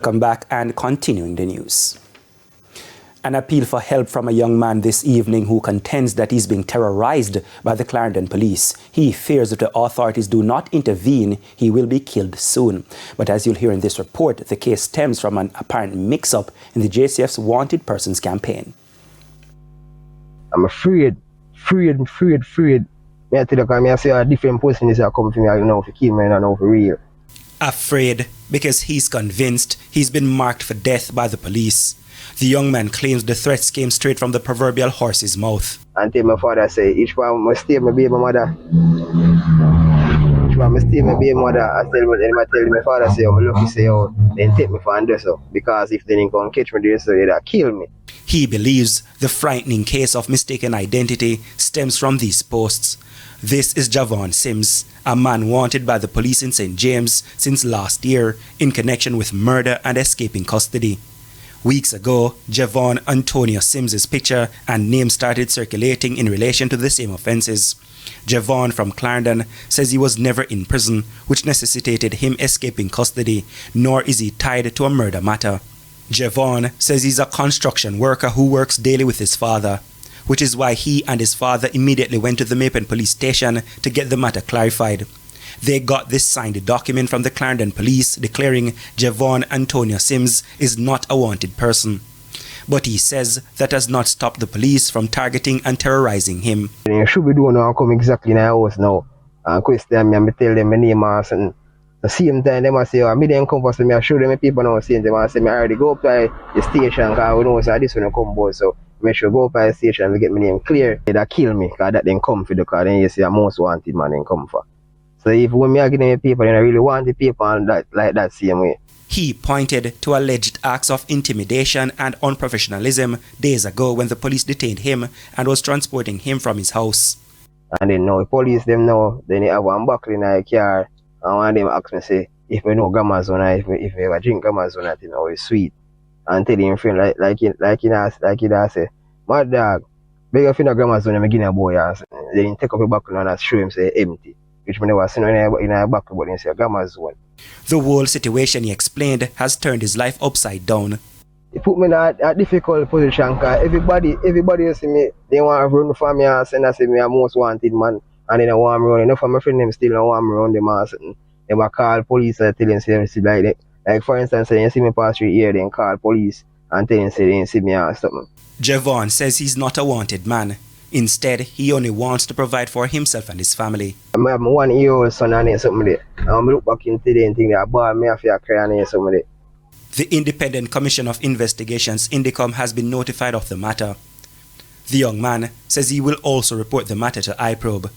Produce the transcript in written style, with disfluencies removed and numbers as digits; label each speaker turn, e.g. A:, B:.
A: Welcome back and continuing the news. An appeal for help from a young man this evening who contends that he's being terrorized by the Clarendon police. He fears if the authorities do not intervene, he will be killed soon. But as you'll hear in this report, the case stems from an apparent mix-up in the JCF's Wanted Persons campaign.
B: I'm afraid. Me I tell you, I see a different person is coming for me, I know for kill me, I know for real.
A: Afraid because he's convinced he's been marked for death by the police. The young man claims the threats came straight from the proverbial horse's mouth.
B: Until my father say, each one must stay my baby mother. Each one must stay my baby mother. I tell my father say, I'm lucky say, oh, then take me for under so. Because if they didn't come catch me there, so they'd kill me.
A: He believes the frightening case of mistaken identity stems from these posts. This is Javon Sims, a man wanted by the police in St. James since last year in connection with murder and escaping custody. Weeks ago, Javon Antonio Sims's picture and name started circulating in relation to the same offences. Javon from Clarendon says he was never in prison, which necessitated him escaping custody, nor is he tied to a murder matter. Javon says he's a construction worker who works daily with his father, which is why he and his father immediately went to the Mapen police station to get the matter clarified. They got this signed document from the Clarendon police declaring Javon Antonio Sims is not a wanted person. But he says that has not stopped the police from targeting and terrorizing him.
B: You should be doing now come exactly in our house now and question me and tell them my name and something. The same time they must say, oh, me didn't come for me, I show them people now saying them and say me already go up to the station because we know so this one come board, so make sure go up to the station and get my name clear. They kill me because that then come for the car, then you see a most wanted man then come for. So if when me are getting people, then I really want the people and that like that same way.
A: He pointed to alleged acts of intimidation and unprofessionalism days ago when the police detained him and was transporting him from his house.
B: And then now the police them now, then they have one buckle in a car and one of them ask me say, if we know Gamazona, if we ever drink Gamazona, you know, it's sweet. And tell him friend like you say, my dog, beg if you know Gamazona, me give a boy ass. Then he take up a buckle and I show him say empty. Which I never seen in a back, but in Gamma's one.
A: The whole situation, he explained, has turned his life upside down.
B: It put me in a difficult position because everybody see me, they want to run for me and say me a most wanted man. And then I want me run. Enough of my friends them still don't want me run them and they will call police and tell them say like that. Like for instance, they see me pass through here, then call police and tell them say they see me and something.
A: Javon says he's not a wanted man. Instead, he only wants to provide for himself and his family.
B: I have my 1-year-old son and something there. I look back into the thing that boy me have to cry and something there.
A: The Independent Commission of Investigations, INDICOM, has been notified of the matter. The young man says he will also report the matter to iProbe.